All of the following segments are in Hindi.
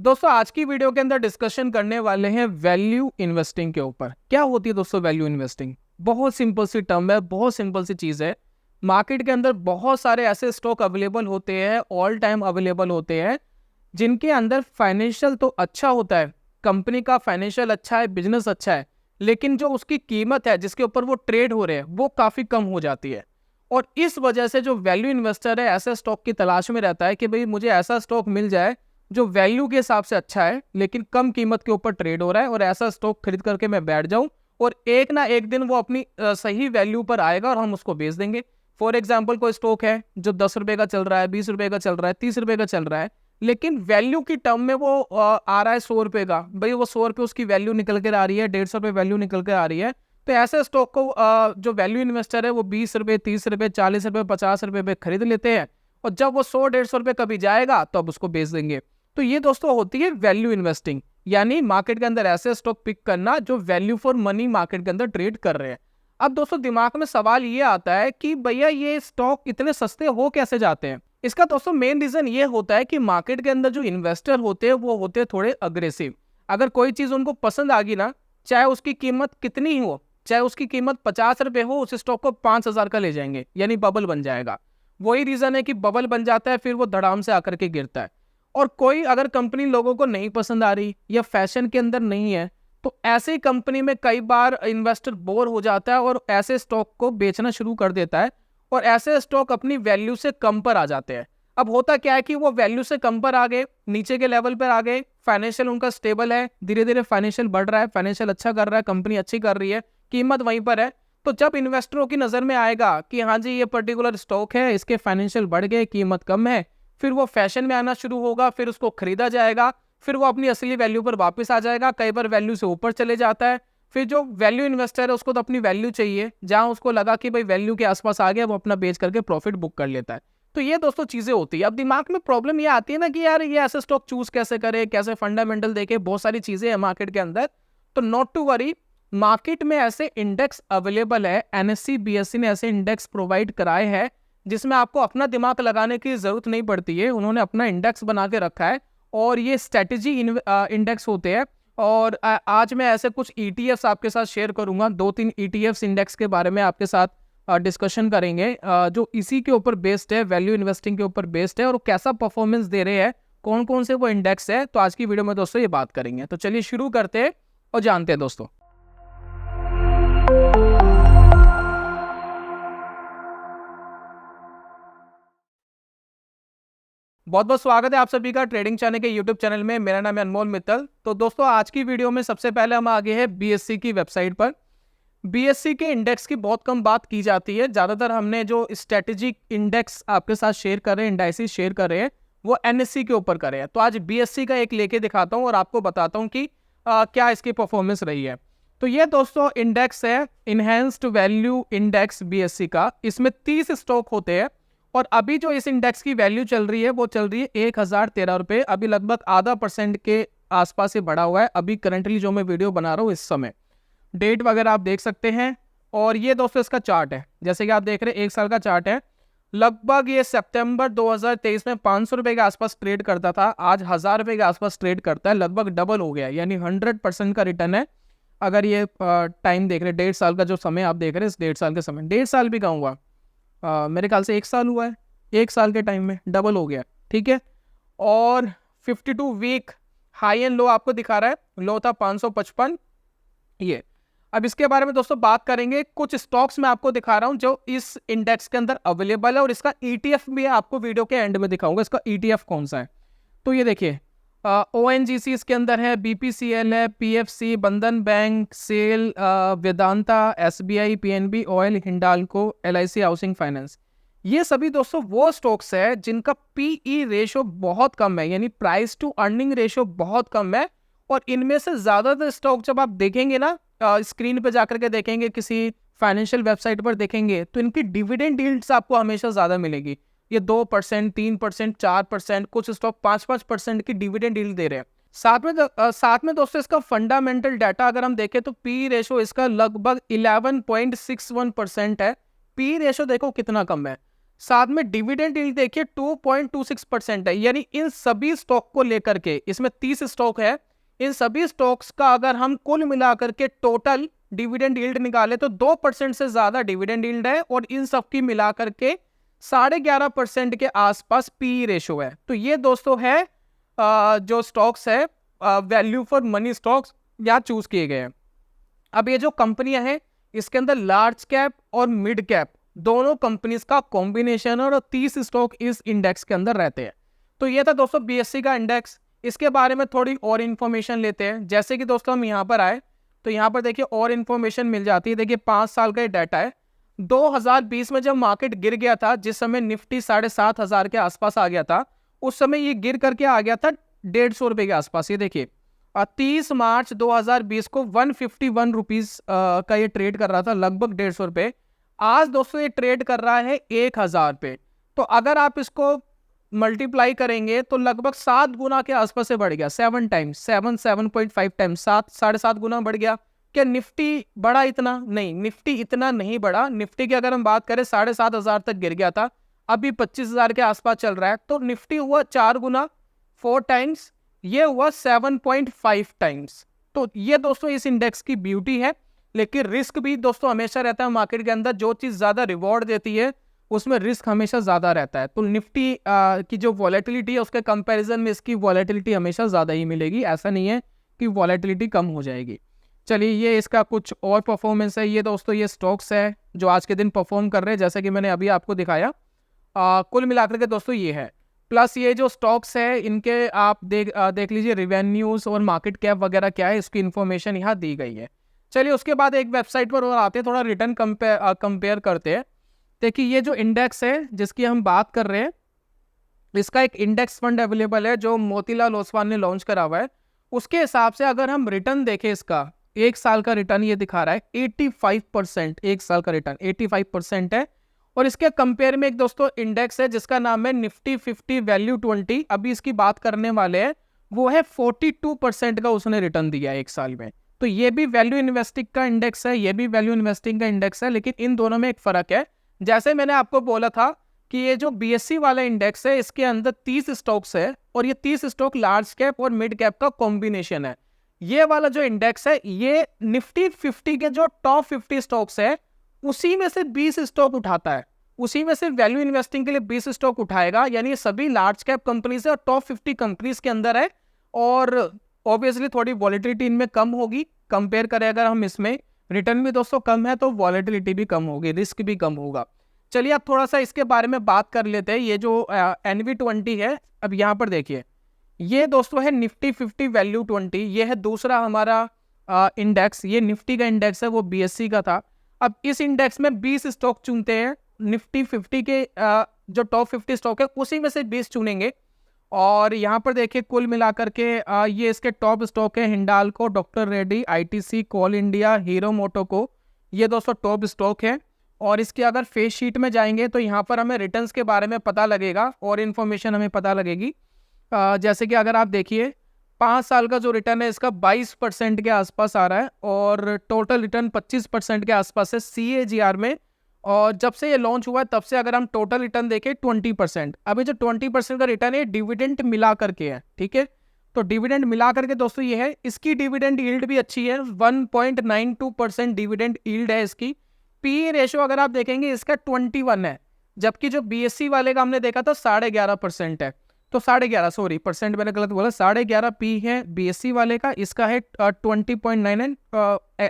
दोस्तों आज की वीडियो के अंदर डिस्कशन करने वाले हैं वैल्यू इन्वेस्टिंग के ऊपर। क्या होती है दोस्तों वैल्यू इन्वेस्टिंग? बहुत सिंपल सी टर्म है, बहुत सिंपल सी चीज है। मार्केट के अंदर बहुत सारे ऐसे स्टॉक अवेलेबल होते हैं, ऑल टाइम अवेलेबल होते हैं, जिनके अंदर फाइनेंशियल तो अच्छा होता है, कंपनी का फाइनेंशियल अच्छा है, बिजनेस अच्छा है, लेकिन जो उसकी कीमत है जिसके ऊपर वो ट्रेड हो रहे हैं वो काफी कम हो जाती है। और इस वजह से जो वैल्यू इन्वेस्टर है ऐसे स्टॉक की तलाश में रहता है कि भाई मुझे ऐसा स्टॉक मिल जाए जो वैल्यू के हिसाब से अच्छा है लेकिन कम कीमत के ऊपर ट्रेड हो रहा है, और ऐसा स्टॉक खरीद करके मैं बैठ जाऊं और एक ना एक दिन वो अपनी सही वैल्यू पर आएगा और हम उसको बेच देंगे। फॉर एग्जाम्पल कोई स्टॉक है जो 10 रुपए का चल रहा है, 20 रुपए का चल रहा है, 30 रुपए का चल रहा है, लेकिन वैल्यू की टर्म में वो आ रहा है 100 रुपए का। भाई वो 100 रुपए उसकी वैल्यू निकल कर आ रही है, 150 रुपए वैल्यू निकल कर आ रही है। तो ऐसे स्टॉक को जो वैल्यू इन्वेस्टर है वो 20 रुपए, 30 रुपए, 40 रुपए, 50 रुपए पे खरीद लेते हैं, और जब वो 100-150 रुपए कभी जाएगा तो अब उसको बेच देंगे। तो ये दोस्तों होती है वैल्यू इन्वेस्टिंग, यानी मार्केट के अंदर ऐसे स्टॉक पिक करना जो वैल्यू फॉर मनी मार्केट के अंदर ट्रेड कर रहे हैं। अब दोस्तों दिमाग में सवाल ये आता है कि भैया ये स्टॉक इतने सस्ते हो कैसे जाते हैं? इसका दोस्तों मेन रीजन ये होता है कि मार्केट के अंदर जो इन्वेस्टर होते हैं वो होते हैं थोड़े अग्रेसिव। अगर कोई चीज उनको पसंद आ गई ना, चाहे उसकी कीमत कितनी ही हो, चाहे उसकी कीमत 50 रुपए हो, उस स्टॉक को 5,000 का ले जाएंगे, यानी बबल बन जाएगा। वही रीजन है कि बबल बन जाता है, फिर वो धड़ाम से आकर के गिरता है। और कोई अगर कंपनी लोगों को नहीं पसंद आ रही या फैशन के अंदर नहीं है, तो ऐसे कंपनी में कई बार इन्वेस्टर बोर हो जाता है और ऐसे स्टॉक को बेचना शुरू कर देता है, और ऐसे स्टॉक अपनी वैल्यू से कम पर आ जाते हैं। अब होता क्या है कि वो वैल्यू से कम पर आ गए, नीचे के लेवल पर आ गए, फाइनेंशियल उनका स्टेबल है, धीरे धीरे फाइनेंशियल बढ़ रहा है, फाइनेंशियल अच्छा कर रहा है, कंपनी अच्छी कर रही है, कीमत वहीं पर है। तो जब इन्वेस्टरों की नजर में आएगा कि हाँ जी ये पर्टिकुलर स्टॉक है, इसके फाइनेंशियल बढ़ गए, कीमत कम है, फिर वो फैशन में आना शुरू होगा, फिर उसको खरीदा जाएगा, फिर वो अपनी असली वैल्यू पर वापस आ जाएगा, कई बार वैल्यू से ऊपर चले जाता है। फिर जो वैल्यू इन्वेस्टर है उसको तो अपनी वैल्यू चाहिए, जहां उसको लगा कि भाई वैल्यू के आसपास आ गया वो अपना बेच करके प्रॉफिट बुक कर लेता है। तो ये दोस्तों चीजें होती है। अब दिमाग में प्रॉब्लम ये आती है ना कि यार ये ऐसे स्टॉक चूज कैसे करे, कैसे फंडामेंटल देखे, बहुत सारी चीजें हैं मार्केट के अंदर। तो नॉट टू वरी, मार्केट में ऐसे इंडेक्स अवेलेबल है, एनएससी बीएससी ने ऐसे इंडेक्स प्रोवाइड कराए हैं जिसमें आपको अपना दिमाग लगाने की जरूरत नहीं पड़ती है। उन्होंने अपना इंडेक्स बना के रखा है और ये स्ट्रेटेजी इंडेक्स होते हैं। और आज मैं ऐसे कुछ ईटीएफ्स आपके साथ शेयर करूंगा, 2-3 ईटीएफ्स इंडेक्स के बारे में आपके साथ डिस्कशन करेंगे, जो इसी के ऊपर बेस्ड है, वैल्यू इन्वेस्टिंग के ऊपर बेस्ड है, और कैसा परफॉर्मेंस दे रहे हैं, कौन कौन से वो इंडेक्स है। तो आज की वीडियो में दोस्तों ये बात करेंगे। तो चलिए शुरू करते हैं और जानते हैं दोस्तों। बहुत बहुत स्वागत है आप सभी का ट्रेडिंग चैनल के यूट्यूब चैनल में। मेरा नाम है अनमोल मित्तल। तो दोस्तों आज की वीडियो में सबसे पहले हम आगे हैं बीएससी की वेबसाइट पर। बीएससी के इंडेक्स की बहुत कम बात की जाती है, ज्यादातर हमने जो स्ट्रेटेजिक इंडेक्स आपके साथ शेयर कर रहे हैं, इंडाइसिस शेयर कर रहे हैं, वो एनएससी के ऊपर कर रहे हैं। तो आज बीएससी का एक लेके दिखाता हूँ और आपको बताता हूँ कि क्या इसकी परफॉर्मेंस रही है। तो ये दोस्तों इंडेक्स है इनहेंस्ड वैल्यू इंडेक्स बीएससी का। इसमें 30 स्टॉक होते हैं, और अभी जो इस इंडेक्स की वैल्यू चल रही है वो चल रही है 1013 रुपए। अभी लगभग आधा % के आसपास से बढ़ा हुआ है अभी करंटली जो मैं वीडियो बना रहा हूँ इस समय। डेट वगैरह आप देख सकते हैं। और ये दोस्तों इसका चार्ट है, जैसे कि आप देख रहे हैं 1 साल का चार्ट है। लगभग ये सितंबर 2023 में 500 रुपए के आसपास ट्रेड करता था, आज 1000 रुपए के आसपास ट्रेड करता है, लगभग डबल हो गया, यानी 100% का रिटर्न है। अगर ये टाइम देख रहे हैं, 1.5 साल का जो समय आप देख रहे हैं, इस 1.5 साल के समय, 1.5 साल भी कहूँगा, मेरे ख्याल से 1 साल हुआ है, 1 साल के टाइम में डबल हो गया, ठीक है। और 52 वीक हाई एंड लो आपको दिखा रहा है, लो था 555 ये। अब इसके बारे में दोस्तों बात करेंगे, कुछ स्टॉक्स मैं आपको दिखा रहा हूं जो इस इंडेक्स के अंदर अवेलेबल है, और इसका ईटीएफ भी आपको वीडियो के एंड में दिखाऊंगा इसका ईटीएफ कौन सा है। तो ये देखिए ओएनजीसी इसके अंदर है, बीपीसीएल है, PFC, Bandhan bank, SAIL, Vedanta, SBI, PNB oil, Hindalco, LIC housing finance. ये सभी दोस्तों वो स्टॉक्स है जिनका पीई रेशो बहुत कम है, यानी प्राइस टू अर्निंग रेशो बहुत कम है। और इनमें से ज्यादातर स्टॉक जब आप देखेंगे ना, स्क्रीन पे जाकर के देखेंगे, किसी फाइनेंशियल वेबसाइट पर देखेंगे, तो इनकी डिविडेंड यील्ड्स आपको हमेशा ज्यादा मिलेगी। ये 2%, 3%, 4%, कुछ स्टॉक 5% की डिविडेंड यील्ड दे रहे हैं। साथ में दोस्तों इसका फंडामेंटल डाटा अगर हम देखें तो पी रेशो इसका लगभग 11.61% है। पी रेशो देखो कितना कम है। साथ में डिविडेंड यील्ड देखिए 2.26% है। यानी इन सभी स्टॉक को लेकर के, इसमें 30 स्टॉक है, इन सभी स्टॉक्स का अगर हम कुल मिलाकर के टोटल डिविडेंड यील्ड निकाले तो 2% से ज्यादा डिविडेंड यील्ड है, और इन सब की मिलाकर के 11.5% के आसपास पी रेशो है। तो ये दोस्तों है जो स्टॉक्स है वैल्यू फॉर मनी स्टॉक्स यहाँ चूज किए गए हैं। अब ये जो कंपनियां हैं इसके अंदर लार्ज कैप और मिड कैप दोनों कंपनीज का कॉम्बिनेशन है, और 30 स्टॉक इस इंडेक्स के अंदर रहते हैं। तो ये था दोस्तों बीएससी का इंडेक्स। इसके बारे में थोड़ी और इन्फॉर्मेशन लेते हैं। जैसे कि दोस्तों हम यहाँ पर आए तो यहाँ पर देखिए और इन्फॉर्मेशन मिल जाती है। देखिए 5 साल का ये डाटा है। 2020 में जब मार्केट गिर गया था, जिस समय निफ्टी 7,500 के आसपास आ गया था, उस समय ये गिर करके आ गया था 150 रुपए के आसपास। ये देखिए 30 मार्च 2020 को 151 रुपीज का ये ट्रेड कर रहा था, लगभग 150 रुपए। आज दोस्तों ये ट्रेड कर रहा है 1000 पे। तो अगर आप इसको मल्टीप्लाई करेंगे तो लगभग 7 गुना के आसपास से बढ़ गया, 7 टाइम्स, 7.5 टाइम्स, 7.5 गुना बढ़ गया। क्या निफ्टी बढ़ा इतना? नहीं, निफ्टी इतना नहीं बढ़ा। निफ्टी की अगर हम बात करें 7,500 तक गिर गया था, अभी 25,000 के आसपास चल रहा है। तो निफ्टी हुआ 4 गुना, 4 टाइम्स, ये हुआ 7.5 टाइम्स। तो ये दोस्तों इस इंडेक्स की ब्यूटी है। लेकिन रिस्क भी दोस्तों हमेशा रहता है मार्केट के अंदर। जो चीज ज्यादा रिवॉर्ड देती है उसमें रिस्क हमेशा ज्यादा रहता है। तो निफ्टी की जो वॉलेटिलिटी है उसके कंपैरिजन में इसकी वॉलेटिलिटी हमेशा ज्यादा ही मिलेगी। ऐसा नहीं है कि वॉलेटिलिटी कम हो जाएगी। चलिए ये इसका कुछ और परफॉर्मेंस है। ये दोस्तों ये स्टॉक्स है जो आज के दिन परफॉर्म कर रहे हैं, जैसे कि मैंने अभी आपको दिखाया। कुल मिलाकर के दोस्तों ये है। प्लस ये जो स्टॉक्स है इनके आप देख लीजिए रिवेन्यूज और मार्केट कैप वगैरह क्या है, इसकी इन्फॉर्मेशन यहाँ दी गई है। चलिए उसके बाद एक वेबसाइट पर और आते हैं, थोड़ा रिटर्न कंपेयर करते हैं। देखिए ये जो इंडेक्स है जिसकी हम बात कर रहे हैं, इसका एक इंडेक्स फंड अवेलेबल है जो मोतीलाल ओसवाल ने लॉन्च करा हुआ है। उसके हिसाब से अगर हम रिटर्न देखें, इसका 1 साल का रिटर्न ये दिखा रहा है 85%। 1 साल का रिटर्न 85% है। और इसके कंपेयर में एक दोस्तों इंडेक्स है जिसका नाम है निफ्टी 50 वैल्यू 20, अभी इसकी बात करने वाले हैं। वो है 42% का उसने रिटर्न दिया है 1 साल में। तो ये भी वैल्यू इन्वेस्टिंग का इंडेक्स है, ये भी वैल्यू इन्वेस्टिंग का इंडेक्स है, लेकिन इन दोनों में एक फर्क है। जैसे मैंने आपको बोला था कि ये जो बीएससी वाला इंडेक्स है इसके अंदर 30 स्टॉक्स है, और ये 30 स्टॉक लार्ज कैप और मिड कैप का कॉम्बिनेशन है। ये वाला जो इंडेक्स है ये निफ्टी 50 के जो टॉप 50 स्टॉक्स है उसी में से 20 स्टॉक उठाता है। उसी में से वैल्यू इन्वेस्टिंग के लिए 20 स्टॉक उठाएगा। यानी ये सभी लार्ज कैप कंपनीज है और टॉप 50 कंपनीज के अंदर है। और ऑब्वियसली थोड़ी वॉलेटिलिटी इनमें कम होगी कंपेयर करें अगर हम इसमें। रिटर्न भी दोस्तों कम है तो वॉलेटिलिटी भी कम होगी, रिस्क भी कम होगा। चलिए अब थोड़ा सा इसके बारे में बात कर लेते हैं। ये जो NV20 है, अब यहाँ पर देखिए ये दोस्तों है निफ्टी 50 वैल्यू 20। ये है दूसरा हमारा इंडेक्स। ये निफ्टी का इंडेक्स है, वो बीएससी का था। अब इस इंडेक्स में 20 स्टॉक चुनते हैं। निफ्टी 50 के जो टॉप 50 स्टॉक है उसी में से 20 चुनेंगे। और यहाँ पर देखिए कुल मिलाकर के ये इसके टॉप स्टॉक है हिंडाल्को, डॉक्टर रेड्डी, ITC, कोल इंडिया, हीरो मोटोको। ये दोस्तों टॉप स्टॉक है। और इसके अगर फेस शीट में जाएंगे तो यहाँ पर हमें रिटर्न्स के बारे में पता लगेगा और इन्फॉर्मेशन हमें पता लगेगी। जैसे कि अगर आप देखिए 5 साल का जो रिटर्न है इसका 22% के आसपास आ रहा है, और टोटल रिटर्न 25% के आसपास है CAGR में। और जब से ये लॉन्च हुआ है तब से अगर हम टोटल रिटर्न देखें 20%। अभी जो 20% का रिटर्न है डिविडेंड मिला करके है, ठीक है। तो डिविडेंड मिला करके दोस्तों ये है। इसकी डिविडेंड यील्ड भी अच्छी है, 1.92% डिविडेंड यील्ड है इसकी। पी रेशियो अगर आप देखेंगे इसका 21 है, जबकि जो बीएससी वाले का हमने देखा था 11.5% है। तो 11.5 सॉरी परसेंट मैंने गलत बोला, 11.5 पी है बीएससी वाले का, इसका है 20.9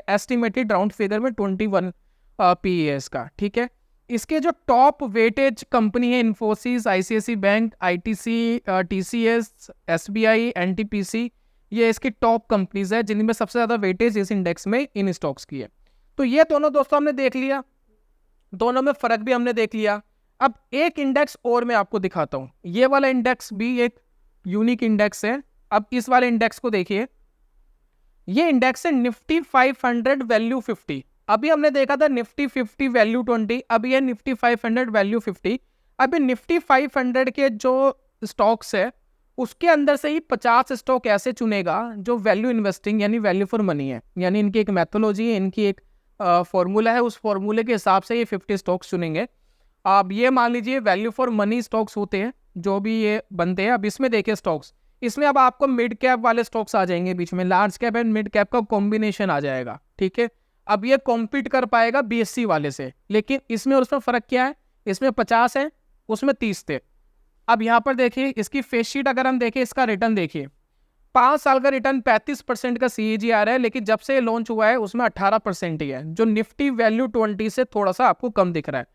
एस्टिमेटेड राउंड फिगर में 21 पी है इसका, ठीक है। इसके जो टॉप वेटेज कंपनी है Infosys, ICICI bank, ITC, TCS, SBI, NTPC, ये इसकी टॉप कंपनीज है जिनमें सबसे ज्यादा वेटेज इस इंडेक्स में इन स्टॉक्स की है। तो ये दोनों दोस्तों हमने देख लिया, दोनों में फर्क भी हमने देख लिया। अब एक इंडेक्स और मैं आपको दिखाता हूं। ये वाला इंडेक्स भी एक यूनिक इंडेक्स है। अब इस वाले इंडेक्स को देखिए, ये इंडेक्स है निफ्टी 500 वैल्यू 50। अभी हमने देखा था निफ्टी 50 वैल्यू 20, अभी है निफ्टी 500 वैल्यू 50। अभी निफ्टी 500 के जो स्टॉक्स है उसके अंदर से ही 50 स्टॉक ऐसे चुनेगा जो वैल्यू इन्वेस्टिंग यानी वैल्यू फॉर मनी है। यानी इनकी एक मैथोलॉजी है, इनकी एक फॉर्मूला है, उस फॉर्मूले के हिसाब से ये 50 स्टॉक्स चुनेंगे। अब ये मान लीजिए वैल्यू फॉर मनी स्टॉक्स होते हैं जो भी ये बनते हैं। अब इसमें देखिए स्टॉक्स, इसमें अब आपको मिड कैप वाले स्टॉक्स आ जाएंगे बीच में, large cap and mid cap का कॉम्बिनेशन आ जाएगा, ठीक है। अब ये कॉम्पीट कर पाएगा बीएससी वाले से, लेकिन इसमें और उसमें फर्क क्या है, इसमें 50 है, उसमें 30 थे। अब यहाँ पर देखिए इसकी फेस शीट अगर हम देखें, इसका रिटर्न देखिए, 5 साल का रिटर्न 35% का CAGR है, लेकिन जब से लॉन्च हुआ है उसमें 18% ही है, जो निफ्टी वैल्यू 20 से थोड़ा सा आपको कम दिख रहा है।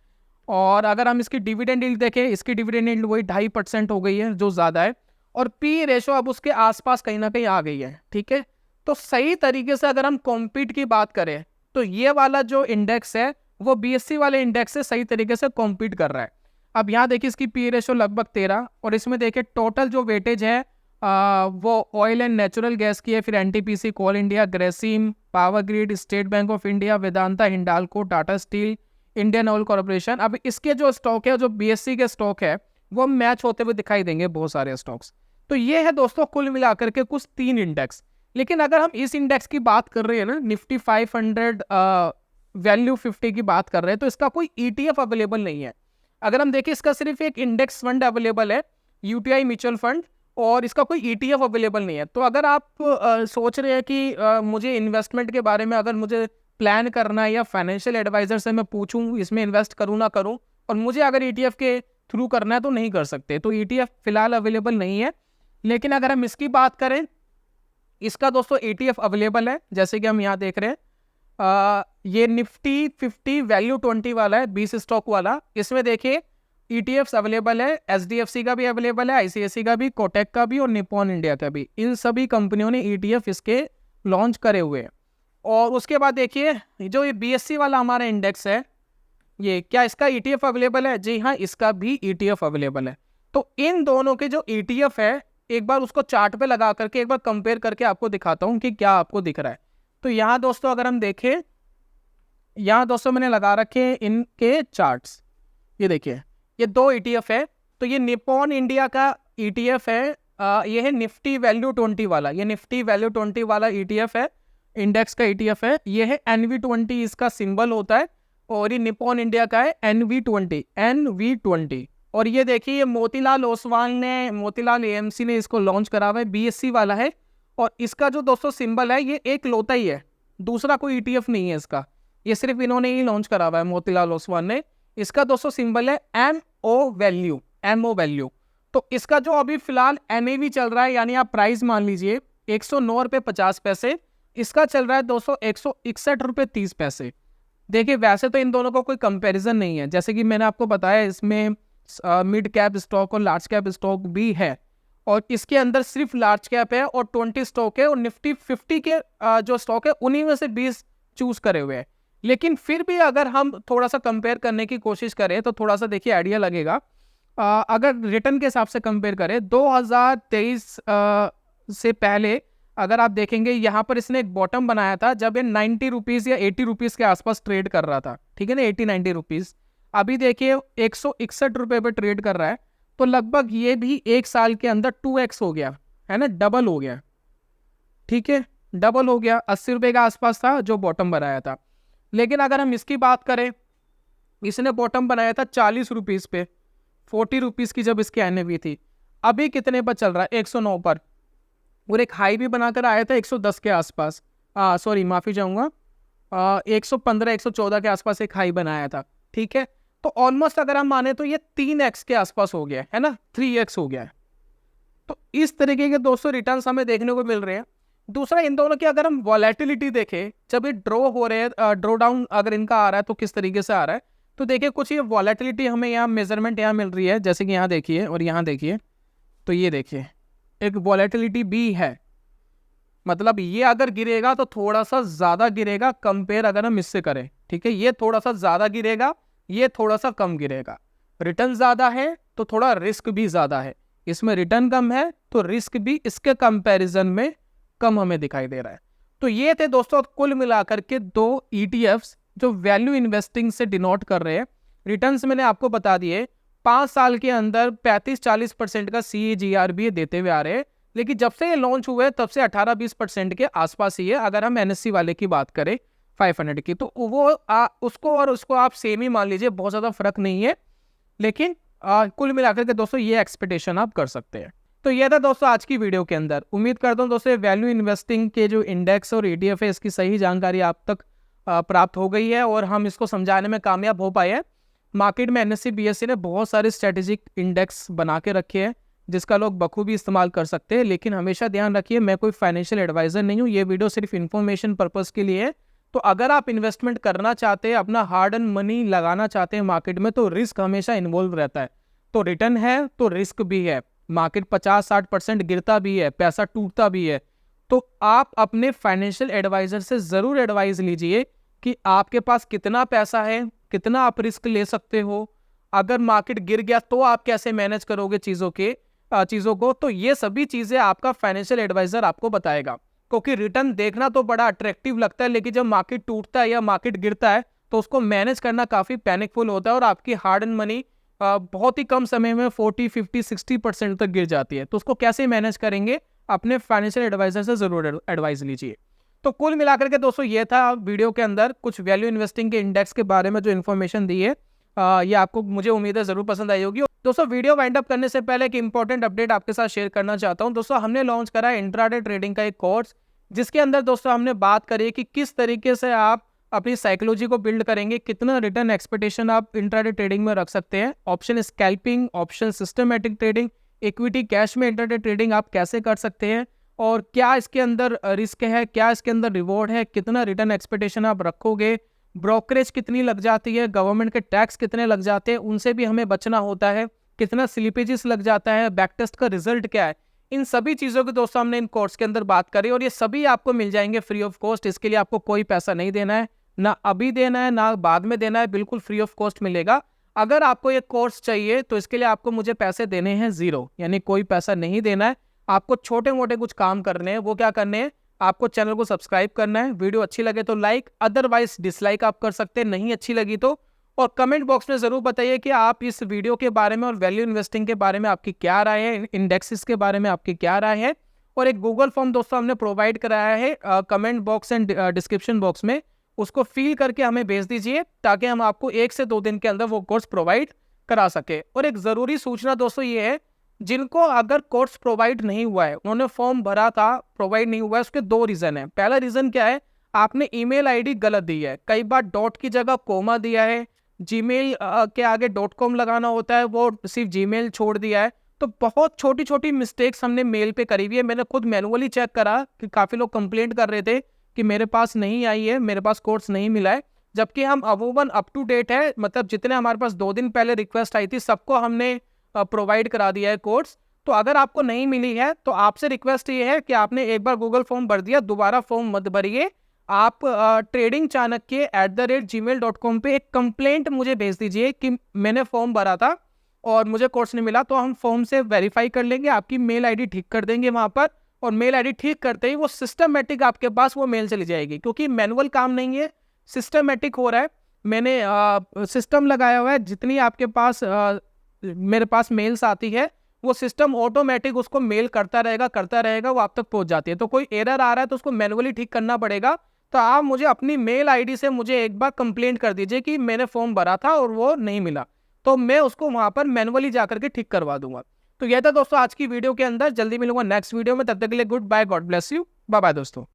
और अगर हम इसकी डिविडेंड यील्ड देखें, इसकी डिविडेंड यील्ड वही 2.5% हो गई है, जो ज़्यादा है। और पी रेशो अब उसके आसपास कहीं ना कहीं आ गई है, ठीक है। तो सही तरीके से अगर हम कॉम्पीट की बात करें तो ये वाला जो इंडेक्स है वो बीएससी वाले इंडेक्स से सही तरीके से कॉम्पीट कर रहा है। अब यहाँ देखिए इसकी पी रेशो लगभग 13, और इसमें देखिए टोटल जो वेटेज है वो ऑयल एंड नेचुरल गैस की है, फिर NTPC, coal India, Grasim, power grid, State Bank of India, Vedanta, Hindalco, Tata steel, Indian oil corporation. अब इसके जो स्टॉक है, जो बीएससी के स्टॉक है, वो मैच होते हुए दिखाई देंगे बहुत सारे स्टॉक्स। तो ये है दोस्तों कुल मिलाकर के कुछ 3 इंडेक्स। लेकिन अगर हम इस इंडेक्स की बात कर रहे हैं ना, निफ्टी 500 वैल्यू 50 की बात कर रहे हैं, तो इसका कोई ETF अवेलेबल नहीं है। अगर हम देखें, इसका सिर्फ एक इंडेक्स फंड अवेलेबल है, यूटीआई म्यूचुअल फंड, और इसका कोई ETF अवेलेबल नहीं है। तो अगर आप सोच रहे हैं कि मुझे इन्वेस्टमेंट के बारे में अगर मुझे प्लान करना है या फाइनेंशियल एडवाइजर से मैं पूछूं इसमें इन्वेस्ट करूं ना करूं, और मुझे अगर ETF के थ्रू करना है तो नहीं कर सकते, तो ETF फिलहाल अवेलेबल नहीं है। लेकिन अगर हम इसकी बात करें, इसका दोस्तों ETF अवेलेबल है, जैसे कि हम यहाँ देख रहे हैं, ये निफ्टी 50 वैल्यू 20 वाला है, 20 स्टॉक वाला। इसमें देखिए ETFs अवेलेबल है, SDFC का भी अवेलेबल है, ICICI का भी, कोटेक का भी, और निप्पॉन इंडिया का भी। इन सभी कंपनियों ने ETF इसके लॉन्च करे हुए हैं। और उसके बाद देखिए जो ये BSC वाला हमारा इंडेक्स है, ये क्या इसका ETF अवेलेबल है? जी हाँ, इसका भी ETF अवेलेबल है। तो इन दोनों के जो ETF है, एक बार उसको चार्ट पे लगा करके एक बार कंपेयर करके आपको दिखाता हूँ कि क्या आपको दिख रहा है। तो यहाँ दोस्तों अगर हम देखें, यहाँ दोस्तों मैंने लगा रखे इनके चार्ट्स, ये देखिए ये 2 ETF है। तो ये निप्पॉन इंडिया का ETF है, ये है निफ्टी वैल्यू 20 वाला, ये निफ्टी वैल्यू 20 वाला ETF है, इंडेक्स का ETF है। ये है NV20 इसका सिंबल होता है, और ये निप्पॉन इंडिया का है NV20। और ये देखिए ये मोतीलाल ओसवाल ने, मोतीलाल AMC ने इसको लॉन्च करा हुआ है, BSC वाला है। और इसका जो दोस्तों सिंबल है, ये एक लौता ही है, दूसरा कोई ETF नहीं है इसका, ये सिर्फ इन्होंने ही लॉन्च करा हुआ है, मोतीलाल ओसवाल ने। इसका दोस्तों सिंबल है MO वैल्यू। तो इसका जो अभी फिलहाल NAV चल रहा है, यानी आप प्राइस मान लीजिए 109 रुपये 50 पैसे, इसका चल रहा है दोस्तों 161 रुपये 30 पैसे। देखिए वैसे तो इन दोनों का कोई कंपैरिजन नहीं है, जैसे कि मैंने आपको बताया इसमें मिड कैप स्टॉक और लार्ज कैप स्टॉक भी है, और इसके अंदर सिर्फ लार्ज कैप है और 20 स्टॉक है, और निफ्टी 50 के जो स्टॉक है उन्हीं में से 20 चूज करे हुए हैं। लेकिन फिर भी अगर हम थोड़ा सा कंपेयर करने की कोशिश करें तो थोड़ा सा देखिए आइडिया लगेगा। अगर रिटर्न के हिसाब से कंपेयर करें 2023 से पहले अगर आप देखेंगे, यहाँ पर इसने एक बॉटम बनाया था जब ये 90 रुपीज़ या 80 रुपीज़ के आसपास ट्रेड कर रहा था, ठीक है ना, 80-90 रुपीज़। अभी देखिए 161 रुपये पे ट्रेड कर रहा है, तो लगभग ये भी 1 साल के अंदर 2x हो गया है ना, डबल हो गया, ठीक है, डबल हो गया। 80 रुपये के आसपास था जो बॉटम बनाया था। लेकिन अगर हम इसकी बात करें, इसने बॉटम बनाया था 40 रुपीज़ पे, 40 रुपीज़ की जब इसकी NAV थी। अभी कितने पर चल रहा है? 109 पर, और एक हाई भी बनाकर आया था 110 के आसपास, सॉरी माफ़ी चाहूँगा, 115-114 के आसपास एक हाई बनाया था, ठीक है। तो ऑलमोस्ट अगर हम माने तो ये 3x के आसपास हो गया है ना, 3x हो गया है। तो इस तरीके के दोस्तों रिटर्न्स हमें देखने को मिल रहे हैं। दूसरा, इन दोनों की अगर हम वॉलेटिलिटी देखें, जब ये ड्रॉ हो रहे हैं, ड्रॉ डाउन अगर इनका आ रहा है तो किस तरीके से आ रहा है, तो देखिए कुछ ये वॉलेटिलिटी हमें यहाँ मेजरमेंट यहाँ मिल रही है, जैसे कि यहाँ देखिए और यहाँ देखिए, तो ये देखिए एक वॉलेटिलिटी भी है, मतलब ये अगर गिरेगा तो थोड़ा सा ज़्यादा गिरेगा कंपेयर अगर हम इससे करें, ठीक है, ये थोड़ा सा ज़्यादा गिरेगा, ये थोड़ा सा कम गिरेगा। रिटर्न ज़्यादा है तो थोड़ा रिस्क भी ज़्यादा है, इसमें रिटर्न कम है तो रिस्क भी इसके कंपैरिजन में कम हमें दिखाई दे रहा है। तो ये थे दोस्तों कुल मिलाकर के 2 ETFs जो वैल्यू इन्वेस्टिंग से डिनोट कर रहे हैं। रिटर्न्स मैंने आपको बता दिए, 5 साल के अंदर 35-40% का CAGR भी देते हुए आ रहे हैं, लेकिन जब से ये लॉन्च हुए तब से 18-20% के आसपास ही है। अगर हम NSE वाले की बात करें 500 की, तो वो उसको और उसको आप सेम ही मान लीजिए, बहुत ज़्यादा फर्क नहीं है। लेकिन कुल मिलाकर के दोस्तों ये एक्सपेक्टेशन आप कर सकते हैं। तो ये था दोस्तों आज की वीडियो के अंदर। उम्मीद करता हूँ दोस्तों वैल्यू इन्वेस्टिंग के जो इंडेक्स और ETF है इसकी सही जानकारी आप तक प्राप्त हो गई है और हम इसको समझाने में कामयाब हो पाए हैं। मार्केट में NSE BSE ने बहुत सारे स्ट्रेटेजिक इंडेक्स बना के रखे हैं जिसका लोग बखूबी इस्तेमाल कर सकते हैं, लेकिन हमेशा ध्यान रखिए मैं कोई फाइनेंशियल एडवाइजर नहीं हूँ। ये वीडियो सिर्फ इन्फॉर्मेशन पर्पज़ के लिए है। तो अगर आप इन्वेस्टमेंट करना चाहते हैं, अपना हार्ड एंड मनी लगाना चाहते हैं मार्केट में, तो रिस्क हमेशा इन्वॉल्व रहता है। तो रिटर्न है तो रिस्क भी है। मार्केट 50-60% गिरता भी है, पैसा टूटता भी है। तो आप अपने फाइनेंशियल एडवाइजर से ज़रूर एडवाइस लीजिए कि आपके पास कितना पैसा है, कितना आप रिस्क ले सकते हो, अगर मार्केट गिर गया तो आप कैसे मैनेज करोगे चीज़ों को। तो ये सभी चीज़ें आपका फाइनेंशियल एडवाइजर आपको बताएगा। क्योंकि रिटर्न देखना तो बड़ा अट्रैक्टिव लगता है, लेकिन जब मार्केट टूटता है या मार्केट गिरता है तो उसको मैनेज करना काफ़ी पैनिकफुल होता है और आपकी हार्ड एंड मनी बहुत ही कम समय में 40-50-60% तक गिर जाती है। तो उसको कैसे मैनेज करेंगे, अपने फाइनेंशियल एडवाइजर से ज़रूर एडवाइस लीजिए। तो कुल मिलाकर के दोस्तों ये था वीडियो के अंदर कुछ वैल्यू इन्वेस्टिंग के इंडेक्स के बारे में जो इन्फॉर्मेशन दी है। ये आपको मुझे उम्मीद है ज़रूर पसंद आई होगी। दोस्तों वीडियो वाइंड अप करने से पहले एक इंपॉर्टेंट अपडेट आपके साथ शेयर करना चाहता हूं। दोस्तों हमने लॉन्च करा है इंट्राडे ट्रेडिंग का एक कोर्स, जिसके अंदर दोस्तों हमने बात करी कि किस तरीके से आप अपनी साइकोलॉजी को बिल्ड करेंगे, कितना रिटर्न एक्सपेक्टेशन आप इंट्राडे ट्रेडिंग में रख सकते हैं, option scalping, option systematic trading, equity cash में इंट्राडे ट्रेडिंग आप कैसे कर सकते हैं और क्या इसके अंदर रिस्क है, क्या इसके अंदर रिवॉर्ड है, कितना रिटर्न एक्सपेक्टेशन आप रखोगे, ब्रोकरेज कितनी लग जाती है, गवर्नमेंट के टैक्स कितने लग जाते हैं, उनसे भी हमें बचना होता है, कितना स्लिपेजेस लग जाता है, बैक टेस्ट का रिजल्ट क्या है। इन सभी चीज़ों की दोस्तों हमने इन कोर्स के अंदर बात करी और ये सभी आपको मिल जाएंगे फ्री ऑफ कॉस्ट। इसके लिए आपको कोई पैसा नहीं देना है, ना अभी देना है ना बाद में देना है, बिल्कुल फ्री ऑफ कॉस्ट मिलेगा। अगर आपको ये कोर्स चाहिए तो इसके लिए आपको मुझे पैसे देने हैं ज़ीरो, यानी कोई पैसा नहीं देना है। आपको छोटे मोटे कुछ काम करने हैं। वो क्या करने हैं, आपको चैनल को सब्सक्राइब करना है, वीडियो अच्छी लगे तो लाइक, अदरवाइज डिसलाइक आप कर सकते हैं नहीं अच्छी लगी तो। और कमेंट बॉक्स में ज़रूर बताइए कि आप इस वीडियो के बारे में और वैल्यू इन्वेस्टिंग के बारे में आपकी क्या राय है, इंडेक्सेस के बारे में आपकी क्या राय है। और एक गूगल फॉर्म दोस्तों हमने प्रोवाइड कराया है comment box and description box में, उसको फिल करके हमें भेज दीजिए ताकि हम आपको 1 से 2 दिन के अंदर वो कोर्स प्रोवाइड करा सके। और एक ज़रूरी सूचना दोस्तों ये है, जिनको अगर कोर्स प्रोवाइड नहीं हुआ है, उन्होंने फॉर्म भरा था, प्रोवाइड नहीं हुआ है, उसके 2 रीज़न है। पहला रीज़न क्या है, आपने ईमेल आईडी गलत दी है, कई बार डॉट की जगह कोमा दिया है, जीमेल के आगे .com लगाना होता है, वो सिर्फ जीमेल छोड़ दिया है। तो बहुत छोटी छोटी मिस्टेक्स हमने मेल पे करी हुई है। मैंने खुद मैनुअली चेक करा कि काफ़ी लोग कंप्लेंट कर रहे थे कि मेरे पास नहीं आई है, मेरे पास कोर्स नहीं मिला है, जबकि हम अमूमन अप टू डेट है, मतलब जितने हमारे पास 2 दिन पहले रिक्वेस्ट आई थी सबको हमने प्रोवाइड करा दिया है कोर्स। तो अगर आपको नहीं मिली है तो आपसे रिक्वेस्ट ये है कि आपने एक बार गूगल फॉर्म भर दिया, दोबारा फॉर्म मत भरिए। आप ट्रेडिंग चाणक्य @gmail.com पे एक कंप्लेंट मुझे भेज दीजिए कि मैंने फॉर्म भरा था और मुझे कोर्स नहीं मिला, तो हम फॉर्म से वेरीफाई कर लेंगे, आपकी मेल आईडी ठीक कर देंगे वहाँ पर। और मेल आईडी ठीक करते ही वो सिस्टमेटिक आपके पास वो मेल चली जाएगी, क्योंकि मैनुअल काम नहीं है, सिस्टमेटिक हो रहा है। मैंने सिस्टम लगाया हुआ है, जितनी आपके पास मेरे पास मेल्स आती है वो सिस्टम ऑटोमेटिक उसको मेल करता रहेगा, वो आप तक पहुंच जाती है। तो कोई एरर आ रहा है तो उसको मैनुअली ठीक करना पड़ेगा। तो आप मुझे अपनी मेल आईडी से मुझे एक बार कंप्लेंट कर दीजिए कि मैंने फॉर्म भरा था और वो नहीं मिला, तो मैं उसको वहां पर मैनुअली जाकर के ठीक करवा दूंगा। तो यह था दोस्तों आज की वीडियो के अंदर। जल्दी मिलूंगा नेक्स्ट वीडियो में, तब तक के लिए good bye, God bless you, bye bye दोस्तों।